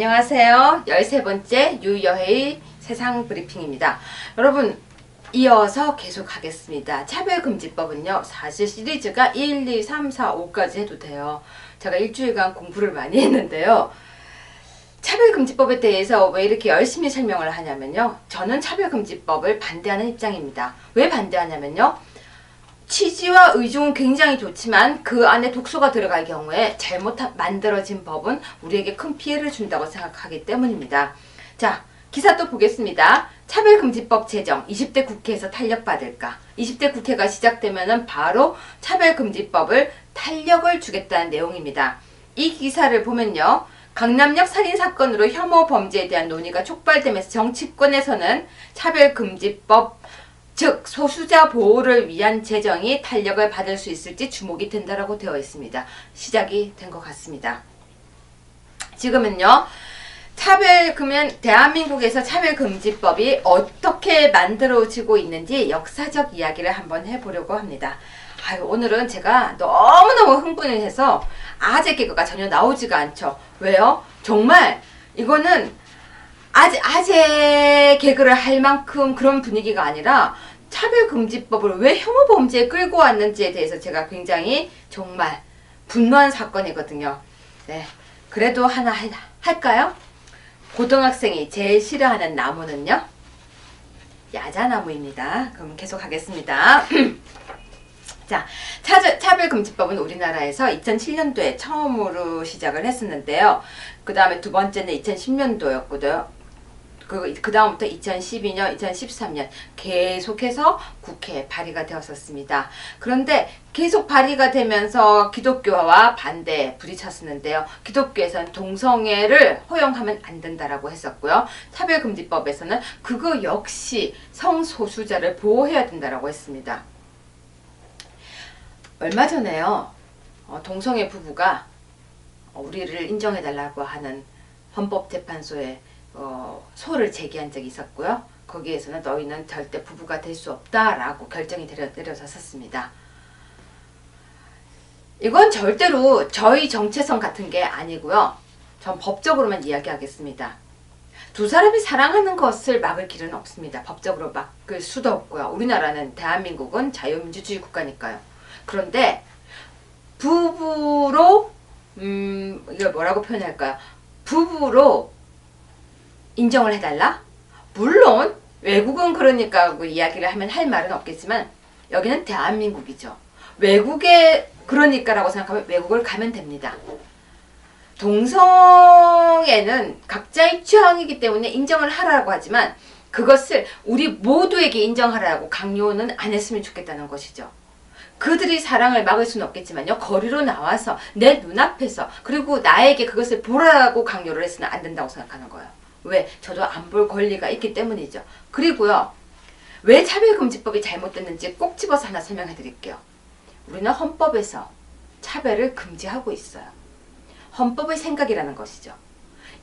안녕하세요. 13번째 유여혜의 세상 브리핑입니다. 여러분, 이어서 계속 하겠습니다. 차별금지법은요, 사실 시리즈가 1, 2, 3, 4, 5까지 해도 돼요. 제가 일주일간 공부를 많이 했는데요. 차별금지법에 대해서 왜 이렇게 열심히 설명을 하냐면요. 저는 차별금지법을 반대하는 입장입니다. 왜 반대하냐면요. 취지와 의중은 굉장히 좋지만 그 안에 독소가 들어갈 경우에 잘못 만들어진 법은 우리에게 큰 피해를 준다고 생각하기 때문입니다. 자, 기사 또 보겠습니다. 차별금지법 제정 20대 국회에서 탄력받을까? 20대 국회가 시작되면은 바로 차별금지법을 탄력을 주겠다는 내용입니다. 이 기사를 보면요. 강남역 살인사건으로 혐오 범죄에 대한 논의가 촉발되면서 정치권에서는 차별금지법 즉 소수자 보호를 위한 제정이 탄력을 받을 수 있을지 주목이 된다라고 되어 있습니다. 시작이 된 것 같습니다. 지금은요. 그러면 대한민국에서 차별금지법이 어떻게 만들어지고 있는지 역사적 이야기를 한번 해보려고 합니다. 오늘은 제가 너무너무 흥분을 해서 아재 개그가 전혀 나오지가 않죠. 왜요? 정말 이거는 아재 개그를 할 만큼 그런 분위기가 아니라 차별금지법을 왜 혐오범죄에 끌고 왔는지에 대해서 제가 굉장히 정말 분노한 사건이거든요. 네, 그래도 하나 할까요? 고등학생이 제일 싫어하는 나무는요? 야자나무입니다. 그럼 계속 하겠습니다. 자, 차별금지법은 우리나라에서 2007년도에 처음으로 시작을 했었는데요. 그 다음에 두 번째는 2010년도였거든요. 그 다음부터 2012년, 2013년 계속해서 국회에 발의가 되었었습니다. 그런데 계속 발의가 되면서 기독교와 반대 부딪혔었는데요. 기독교에서는 동성애를 허용하면 안 된다라고 했었고요. 차별금지법에서는 그거 역시 성소수자를 보호해야 된다라고 했습니다. 얼마 전에요. 동성애 부부가 우리를 인정해달라고 하는 헌법재판소에 소를 제기한 적이 있었고요. 거기에서는 너희는 절대 부부가 될 수 없다라고 결정이 내려졌었습니다. 이건 절대로 저희 정체성 같은 게 아니고요. 전 법적으로만 이야기하겠습니다. 두 사람이 사랑하는 것을 막을 길은 없습니다. 법적으로 막을 수도 없고요. 우리나라는 대한민국은 자유민주주의 국가니까요. 그런데 부부로 이걸 뭐라고 표현할까요? 부부로 인정을 해달라? 물론 외국은 그러니까 이야기를 하면 할 말은 없겠지만 여기는 대한민국이죠. 외국에 그러니까라고 생각하면 외국을 가면 됩니다. 동성애는 각자의 취향이기 때문에 인정을 하라고 하지만 그것을 우리 모두에게 인정하라고 강요는 안 했으면 좋겠다는 것이죠. 그들이 사랑을 막을 수는 없겠지만요. 거리로 나와서 내 눈앞에서 그리고 나에게 그것을 보라고 강요를 해서는 안 된다고 생각하는 거예요. 왜? 저도 안 볼 권리가 있기 때문이죠. 그리고요. 왜 차별금지법이 잘못됐는지 꼭 집어서 하나 설명해 드릴게요. 우리는 헌법에서 차별을 금지하고 있어요. 헌법의 생각이라는 것이죠.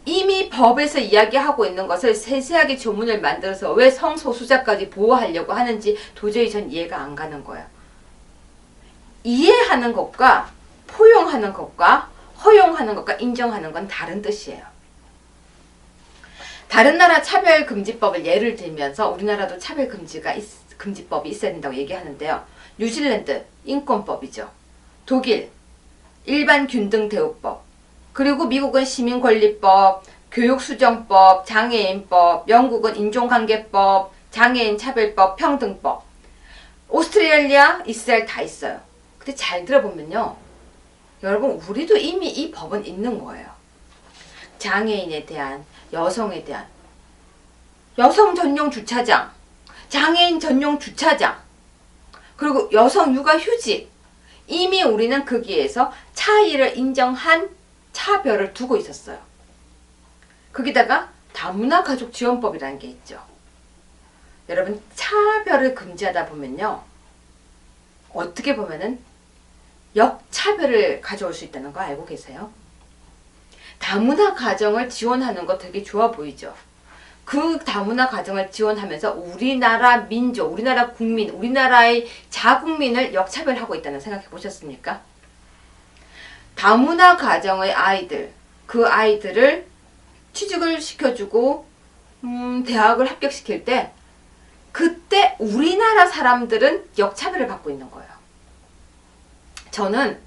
이미 법에서 이야기하고 있는 것을 세세하게 조문을 만들어서 왜 성소수자까지 보호하려고 하는지 도저히 전 이해가 안 가는 거예요. 이해하는 것과 포용하는 것과 허용하는 것과 인정하는 건 다른 뜻이에요. 다른 나라 차별금지법을 예를 들면서 우리나라도 금지법이 있어야 된다고 얘기하는데요. 뉴질랜드 인권법이죠. 독일 일반균등대우법, 그리고 미국은 시민권리법, 교육수정법, 장애인법, 영국은 인종관계법, 장애인차별법, 평등법, 오스트레일리아, 이스라엘 다 있어요. 근데 잘 들어보면요. 여러분 우리도 이미 이 법은 있는 거예요. 장애인에 대한, 여성에 대한 여성 전용 주차장, 장애인 전용 주차장, 그리고 여성 육아휴직, 이미 우리는 거기에서 차이를 인정한 차별을 두고 있었어요. 거기다가 다문화가족지원법이라는 게 있죠. 여러분 차별을 금지하다 보면요. 어떻게 보면은 역차별을 가져올 수 있다는 거 알고 계세요? 다문화 가정을 지원하는 거 되게 좋아 보이죠? 그 다문화 가정을 지원하면서 우리나라 민족, 우리나라 국민, 우리나라의 자국민을 역차별하고 있다는 생각해 보셨습니까? 다문화 가정의 아이들, 그 아이들을 취직을 시켜주고 대학을 합격시킬 때 그때 우리나라 사람들은 역차별을 받고 있는 거예요. 저는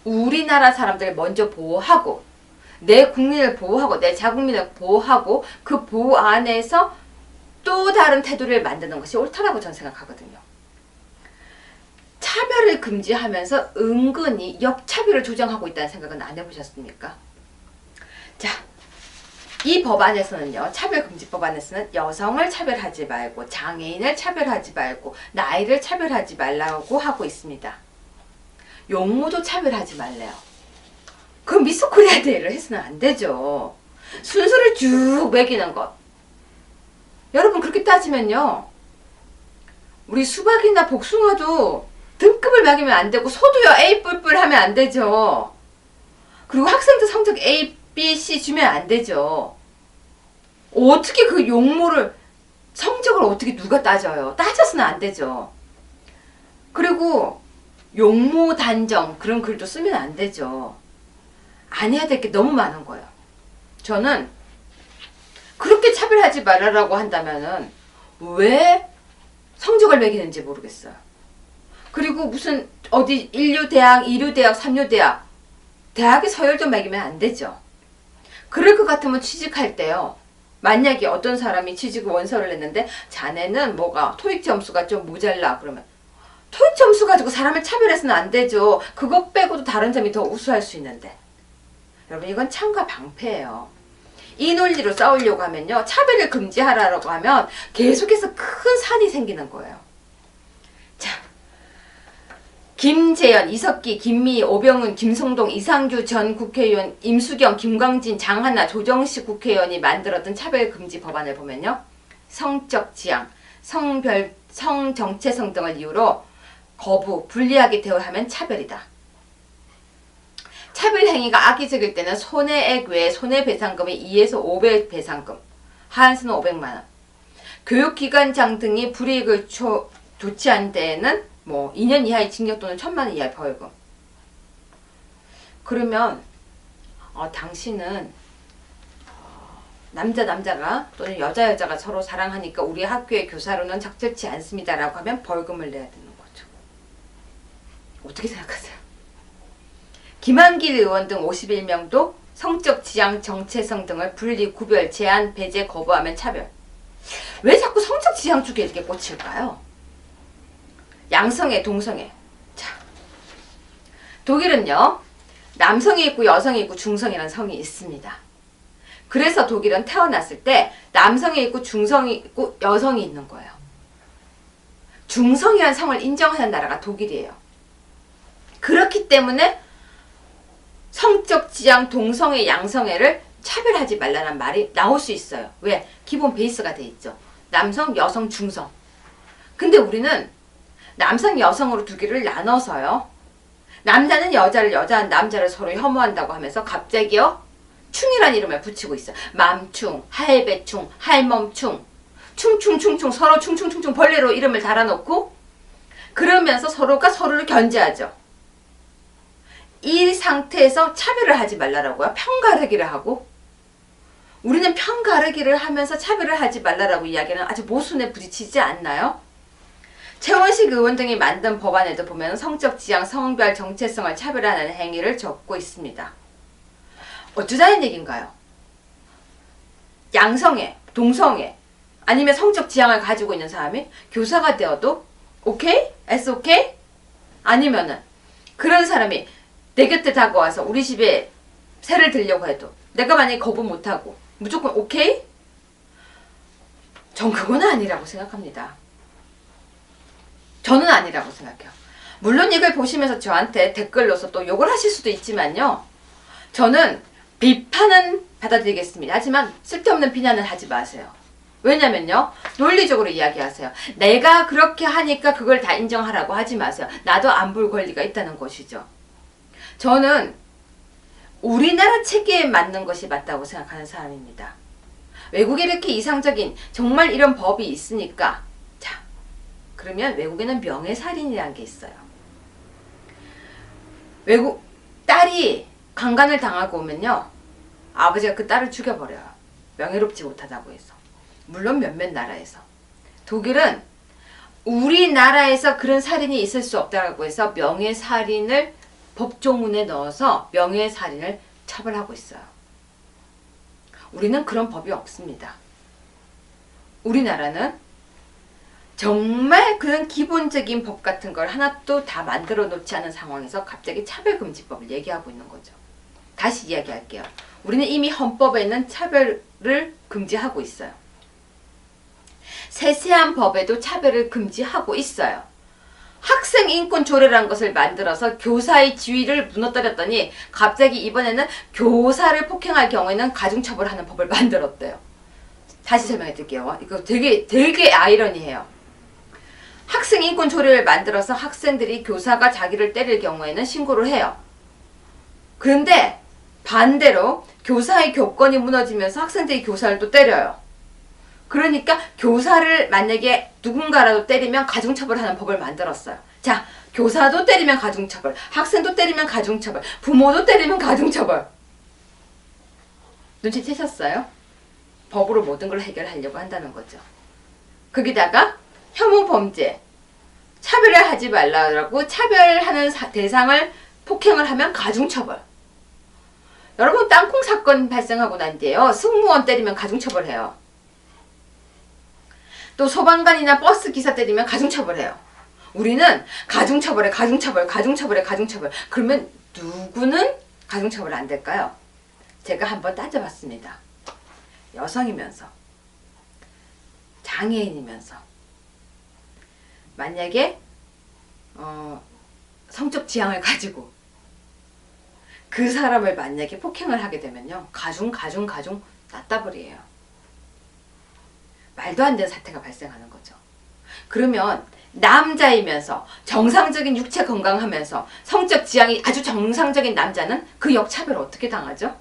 우리나라 사람들을 먼저 보호하고 내 국민을 보호하고 내 자국민을 보호하고 그 보호 안에서 또 다른 태도를 만드는 것이 옳다라고 저는 생각하거든요. 차별을 금지하면서 은근히 역차별을 조장하고 있다는 생각은 안 해보셨습니까? 자, 이 법안에서는요, 차별금지법안에서는 여성을 차별하지 말고 장애인을 차별하지 말고 나이를 차별하지 말라고 하고 있습니다. 용모도 차별하지 말래요. 그 미스 코리아 데이를 해서는 안 되죠. 순서를 쭉 매기는 것. 여러분 그렇게 따지면요, 우리 수박이나 복숭아도 등급을 매기면 안 되고 소도요 A 뿔뿔 하면 안 되죠. 그리고 학생들 성적 A, B, C 주면 안 되죠. 어떻게 그 용모를 성적을 어떻게 누가 따져요? 따져서는 안 되죠. 그리고 용모 단정 그런 글도 쓰면 안 되죠. 안 해야 될 게 너무 많은 거예요. 저는 그렇게 차별하지 말라고 한다면은 왜 성적을 매기는지 모르겠어요. 그리고 무슨 어디 1류대학, 2류대학, 3류대학 대학의 서열도 매기면 안 되죠. 그럴 것 같으면 취직할 때요, 만약에 어떤 사람이 취직 원서를 냈는데 자네는 뭐가 토익 점수가 좀 모자라 그러면 토익 점수 가지고 사람을 차별해서는 안 되죠. 그것 빼고도 다른 점이 더 우수할 수 있는데. 여러분 이건 참과 방패예요. 이 논리로 싸우려고 하면요, 차별을 금지하라고 하면 계속해서 큰 산이 생기는 거예요. 자, 김재현, 이석기, 김미희, 오병훈, 김성동, 이상규 전 국회의원, 임수경, 김광진, 장하나, 조정식 국회의원이 만들었던 차별금지 법안을 보면요, 성적 지향, 성별, 성정체성 등을 이유로 거부, 불리하게 대우하면 차별이다. 차별 행위가 악의적일 때는 손해액 외에 손해배상금이 2에서 5배 배상금, 하한선은 500만원. 교육기관장 등이 불이익을 조치한 데에는 뭐 2년 이하의 징역 또는 1,000만원 이하의 벌금. 그러면 당신은 남자가 또는 여자가 서로 사랑하니까 우리 학교의 교사로는 적절치 않습니다 라고 하면 벌금을 내야 되는 거죠. 어떻게 생각하세요? 김한길 의원 등 51명도 성적 지향, 정체성 등을 분리, 구별, 제한, 배제, 거부하면 차별. 왜 자꾸 성적 지향 쪽에 이렇게 꽂힐까요? 양성애, 동성애. 자, 독일은요, 남성이 있고 여성이 있고 중성이라는 성이 있습니다. 그래서 독일은 태어났을 때 남성이 있고 중성이 있고 여성이 있는 거예요. 중성이라는 성을 인정하는 나라가 독일이에요. 그렇기 때문에 성적 지향, 동성애, 양성애를 차별하지 말라는 말이 나올 수 있어요. 왜? 기본 베이스가 돼 있죠. 남성, 여성, 중성. 근데 우리는 남성, 여성으로 두 개를 나눠서요, 남자는 여자를, 여자는 남자를 서로 혐오한다고 하면서 갑자기요, 충이라는 이름을 붙이고 있어요. 맘충, 할배충, 할멈충, 충충충충, 서로 충충충충 벌레로 이름을 달아놓고 그러면서 서로가 서로를 견제하죠. 이 상태에서 차별을 하지 말라라고요. 편가르기를 하고. 우리는 편가르기를 하면서 차별을 하지 말라라고 이야기는 아주 모순에 부딪히지 않나요? 최원식 의원 등이 만든 법안에도 보면 성적 지향, 성별, 정체성을 차별하는 행위를 적고 있습니다. 어쩌자는 얘기인가요? 양성애, 동성애, 아니면 성적 지향을 가지고 있는 사람이 교사가 되어도 오케이? S 오케이? 아니면은 그런 사람이 내 곁에 다가와서 우리 집에 새를 들려고 해도 내가 만약에 거부 못하고 무조건 오케이? 전 그건 아니라고 생각합니다. 저는 아니라고 생각해요. 물론 이걸 보시면서 저한테 댓글로서 또 욕을 하실 수도 있지만요, 저는 비판은 받아들이겠습니다. 하지만 쓸데없는 비난은 하지 마세요. 왜냐면요, 논리적으로 이야기하세요. 내가 그렇게 하니까 그걸 다 인정하라고 하지 마세요. 나도 안 볼 권리가 있다는 것이죠. 저는 우리나라 체계에 맞는 것이 맞다고 생각하는 사람입니다. 외국에 이렇게 이상적인 정말 이런 법이 있으니까, 자, 그러면 외국에는 명예살인이라는 게 있어요. 외국 딸이 강간을 당하고 오면요, 아버지가 그 딸을 죽여버려요. 명예롭지 못하다고 해서. 물론 몇몇 나라에서. 독일은 우리나라에서 그런 살인이 있을 수 없다고 해서 명예살인을 법조문에 넣어서 명예살인을 처벌하고 있어요. 우리는 그런 법이 없습니다. 우리나라는 정말 그런 기본적인 법 같은 걸 하나도 다 만들어 놓지 않은 상황에서 갑자기 차별금지법을 얘기하고 있는 거죠. 다시 이야기할게요. 우리는 이미 헌법에는 차별을 금지하고 있어요. 세세한 법에도 차별을 금지하고 있어요. 학생 인권 조례라는 것을 만들어서 교사의 지위를 무너뜨렸더니 갑자기 이번에는 교사를 폭행할 경우에는 가중처벌하는 법을 만들었대요. 다시 설명해 드릴게요. 이거 되게 아이러니해요. 학생 인권 조례를 만들어서 학생들이 교사가 자기를 때릴 경우에는 신고를 해요. 그런데 반대로 교사의 교권이 무너지면서 학생들이 교사를 또 때려요. 그러니까 교사를 만약에 누군가라도 때리면 가중처벌하는 법을 만들었어요. 자, 교사도 때리면 가중처벌, 학생도 때리면 가중처벌, 부모도 때리면 가중처벌. 눈치채셨어요? 법으로 모든 걸 해결하려고 한다는 거죠. 거기다가 혐오범죄, 차별을 하지 말라고 차별하는 대상을 폭행을 하면 가중처벌. 여러분, 땅콩 사건 발생하고 난 뒤에요. 승무원 때리면 가중처벌해요. 또 소방관이나 버스 기사 때리면 가중처벌해요. 우리는 가중처벌에 가중처벌, 가중처벌에 가중처벌. 그러면 누구는 가중처벌 안 될까요? 제가 한번 따져봤습니다. 여성이면서, 장애인이면서, 만약에 성적 지향을 가지고 그 사람을 만약에 폭행을 하게 되면요, 가중 낫다버리예요. 말도 안 되는 사태가 발생하는 거죠. 그러면 남자이면서 정상적인 육체 건강하면서 성적 지향이 아주 정상적인 남자는 그 역차별을 어떻게 당하죠?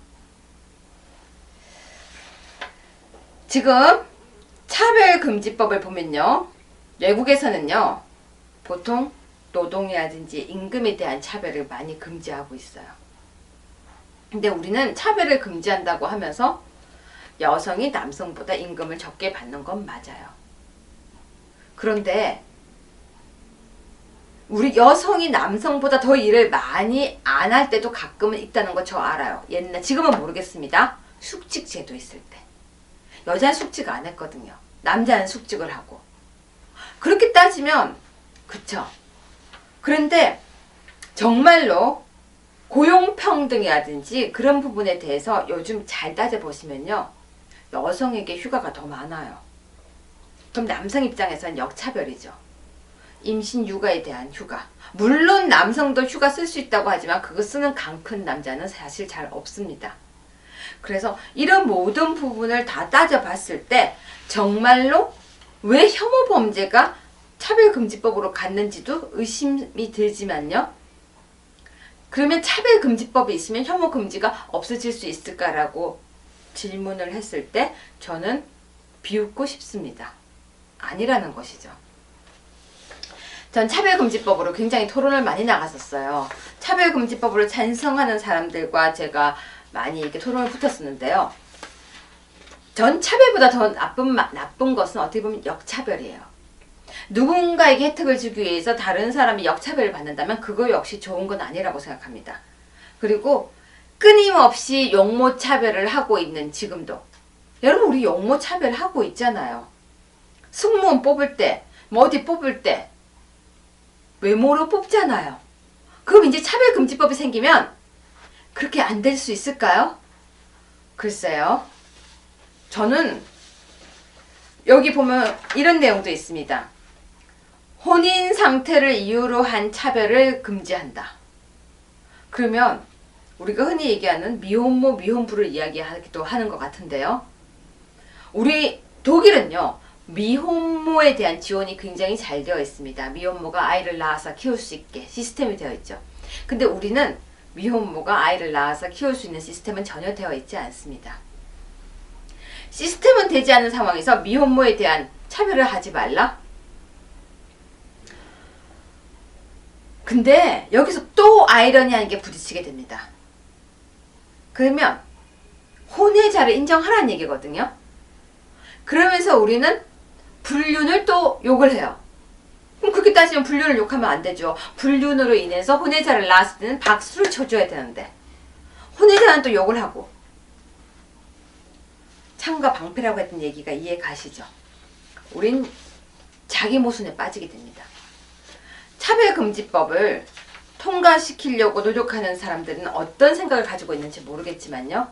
지금 차별금지법을 보면요, 외국에서는요 보통 노동이라든지 임금에 대한 차별을 많이 금지하고 있어요. 근데 우리는 차별을 금지한다고 하면서 여성이 남성보다 임금을 적게 받는 건 맞아요. 그런데 우리 여성이 남성보다 더 일을 많이 안 할 때도 가끔은 있다는 거 저 알아요. 지금은 모르겠습니다. 숙직 제도 있을 때. 여자는 숙직 안 했거든요. 남자는 숙직을 하고. 그렇게 따지면 그쵸. 그런데 정말로 고용평등이라든지 그런 부분에 대해서 요즘 잘 따져보시면요, 여성에게 휴가가 더 많아요. 그럼 남성 입장에서는 역차별이죠. 임신 육아에 대한 휴가. 물론 남성도 휴가 쓸 수 있다고 하지만 그거 쓰는 강 큰 남자는 사실 잘 없습니다. 그래서 이런 모든 부분을 다 따져봤을 때 정말로 왜 혐오 범죄가 차별금지법으로 갔는지도 의심이 들지만요. 그러면 차별금지법이 있으면 혐오금지가 없어질 수 있을까라고 질문을 했을 때 저는 비웃고 싶습니다. 아니라는 것이죠. 전 차별금지법으로 굉장히 토론을 많이 나갔었어요. 차별금지법으로 찬성하는 사람들과 제가 많이 이렇게 토론을 붙었었는데요. 전 차별보다 더 나쁜 것은 어떻게 보면 역차별이에요. 누군가에게 혜택을 주기 위해서 다른 사람이 역차별을 받는다면 그거 역시 좋은 건 아니라고 생각합니다. 그리고 끊임없이 용모차별을 하고 있는 지금도, 여러분 우리 용모차별 하고 있잖아요. 승무원 뽑을 때, 뭐 어디 뽑을 때 외모로 뽑잖아요. 그럼 이제 차별금지법이 생기면 그렇게 안 될 수 있을까요? 글쎄요. 저는 여기 보면 이런 내용도 있습니다. 혼인 상태를 이유로 한 차별을 금지한다. 그러면 우리가 흔히 얘기하는 미혼모, 미혼부를 이야기하기도 하는 것 같은데요. 우리 독일은요, 미혼모에 대한 지원이 굉장히 잘 되어 있습니다. 미혼모가 아이를 낳아서 키울 수 있게 시스템이 되어 있죠. 근데 우리는 미혼모가 아이를 낳아서 키울 수 있는 시스템은 전혀 되어 있지 않습니다. 시스템은 되지 않은 상황에서 미혼모에 대한 차별을 하지 말라? 근데 여기서 또 아이러니한 게 부딪히게 됩니다. 그러면 혼외자를 인정하라는 얘기거든요. 그러면서 우리는 불륜을 또 욕을 해요. 그럼 그렇게 따지면 불륜을 욕하면 안 되죠. 불륜으로 인해서 혼외자를 낳았을 때는 박수를 쳐줘야 되는데 혼외자는 또 욕을 하고. 창과 방패라고 했던 얘기가 이해 가시죠? 우린 자기 모순에 빠지게 됩니다. 차별금지법을 통과시키려고 노력하는 사람들은 어떤 생각을 가지고 있는지 모르겠지만요.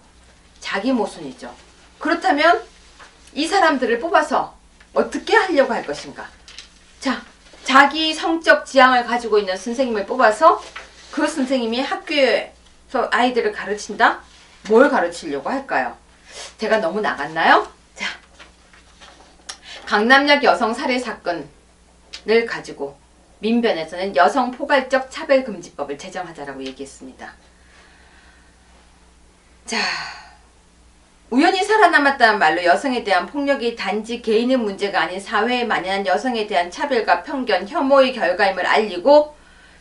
자기 모순이죠. 그렇다면 이 사람들을 뽑아서 어떻게 하려고 할 것인가? 자, 자기 성적 지향을 가지고 있는 선생님을 뽑아서 그 선생님이 학교에서 아이들을 가르친다? 뭘 가르치려고 할까요? 제가 너무 나갔나요? 자, 강남역 여성 살해 사건을 가지고 민변에서는 여성 포괄적 차별금지법을 제정하자라고 얘기했습니다. 자, 우연히 살아남았다는 말로 여성에 대한 폭력이 단지 개인의 문제가 아닌 사회에 만연한 여성에 대한 차별과 편견, 혐오의 결과임을 알리고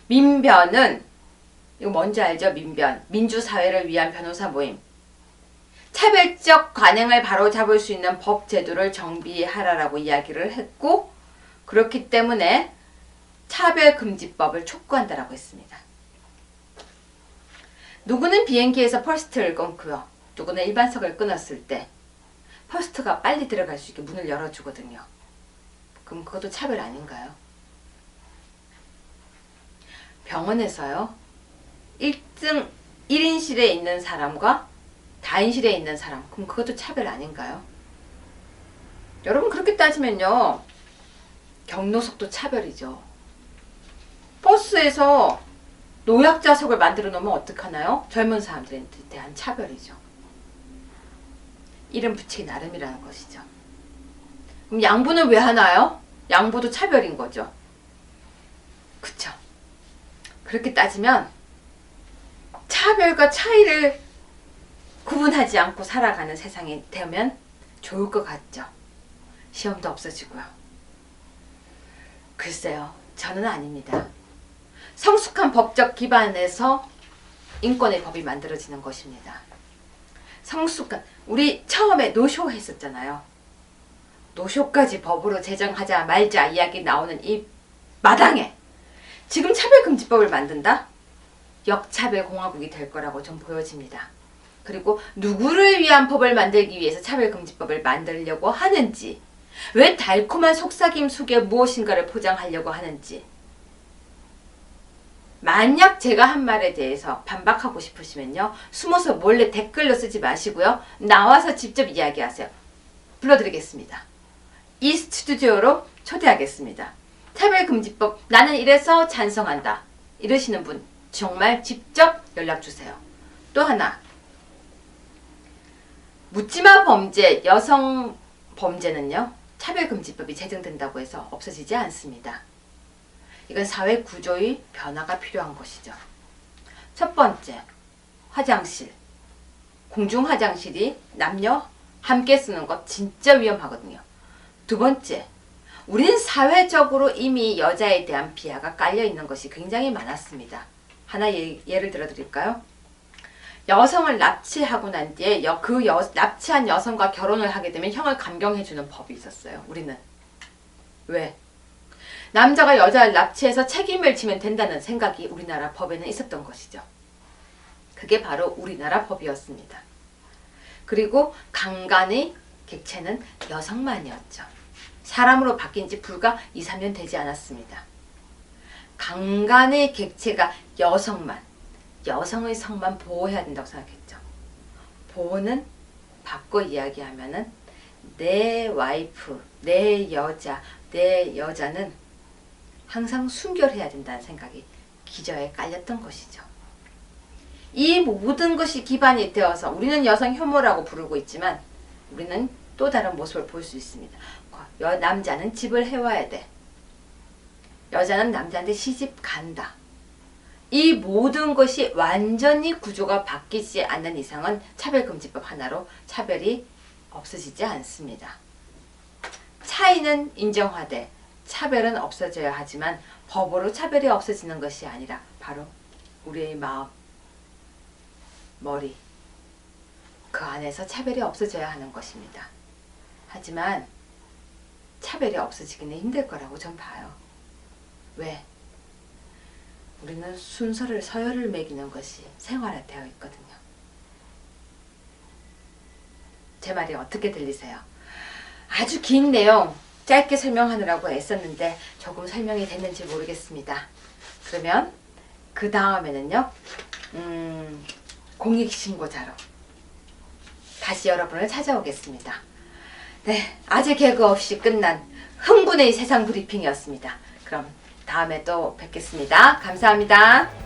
민변은, 이거 뭔지 알죠? 민변, 민주사회를 위한 변호사 모임, 차별적 관행을 바로잡을 수 있는 법 제도를 정비하라라고 이야기를 했고, 그렇기 때문에 차별금지법을 촉구한다라고 했습니다. 누구는 비행기에서 퍼스트를 끊고요. 누구는 일반석을 끊었을 때 퍼스트가 빨리 들어갈 수 있게 문을 열어주거든요. 그럼 그것도 차별 아닌가요? 병원에서요. 1등 1인실에 있는 사람과 다인실에 있는 사람, 그럼 그것도 차별 아닌가요? 여러분 그렇게 따지면요. 경로석도 차별이죠. 버스에서 노약자석을 만들어 놓으면 어떡하나요? 젊은 사람들에 대한 차별이죠. 이름 붙이기 나름이라는 것이죠. 그럼 양보는 왜 하나요? 양보도 차별인 거죠. 그쵸? 그렇게 따지면 차별과 차이를 구분하지 않고 살아가는 세상이 되면 좋을 것 같죠. 시험도 없어지고요. 글쎄요. 저는 아닙니다. 성숙한 법적 기반에서 인권의 법이 만들어지는 것입니다. 성숙한, 우리 처음에 노쇼 했었잖아요. 노쇼까지 법으로 제정하자 말자 이야기 나오는 이 마당에 지금 차별금지법을 만든다? 역차별공화국이 될 거라고 좀 보여집니다. 그리고 누구를 위한 법을 만들기 위해서 차별금지법을 만들려고 하는지, 왜 달콤한 속삭임 속에 무엇인가를 포장하려고 하는지, 만약 제가 한 말에 대해서 반박하고 싶으시면요. 숨어서 몰래 댓글로 쓰지 마시고요. 나와서 직접 이야기하세요. 불러드리겠습니다. 이 스튜디오로 초대하겠습니다. 차별금지법 나는 이래서 찬성한다. 이러시는 분 정말 직접 연락주세요. 또 하나, 묻지마 범죄, 여성 범죄는요. 차별금지법이 제정된다고 해서 없어지지 않습니다. 이건 사회 구조의 변화가 필요한 것이죠. 첫 번째, 화장실. 공중 화장실이 남녀 함께 쓰는 것 진짜 위험하거든요. 두 번째, 우리는 사회적으로 이미 여자에 대한 비하가 깔려 있는 것이 굉장히 많았습니다. 하나 예를 들어 드릴까요? 여성을 납치하고 난 뒤에 납치한 여성과 결혼을 하게 되면 형을 감경해주는 법이 있었어요. 우리는. 왜? 남자가 여자를 납치해서 책임을 지면 된다는 생각이 우리나라 법에는 있었던 것이죠. 그게 바로 우리나라 법이었습니다. 그리고 강간의 객체는 여성만이었죠. 사람으로 바뀐 지 불과 2, 3년 되지 않았습니다. 강간의 객체가 여성만, 여성의 성만 보호해야 된다고 생각했죠. 보호는 바꿔 이야기하면은 내 와이프, 내 여자는 항상 순결해야 된다는 생각이 기저에 깔렸던 것이죠. 이 모든 것이 기반이 되어서 우리는 여성 혐오라고 부르고 있지만 우리는 또 다른 모습을 볼 수 있습니다. 남자는 집을 해와야 돼. 여자는 남자한테 시집 간다. 이 모든 것이 완전히 구조가 바뀌지 않는 이상은 차별금지법 하나로 차별이 없어지지 않습니다. 차이는 인정하되 차별은 없어져야 하지만 법으로 차별이 없어지는 것이 아니라 바로 우리의 마음, 머리, 그 안에서 차별이 없어져야 하는 것입니다. 하지만 차별이 없어지기는 힘들 거라고 전 봐요. 왜? 우리는 순서를 서열을 매기는 것이 생활화되어 있거든요. 제 말이 어떻게 들리세요? 아주 긴 내용 짧게 설명하느라고 애썼는데 조금 설명이 됐는지 모르겠습니다. 그러면 그 다음에는요, 공익신고자로 다시 여러분을 찾아오겠습니다. 네, 아재 개그 없이 끝난 흥분의 세상 브리핑이었습니다. 그럼 다음에 또 뵙겠습니다. 감사합니다.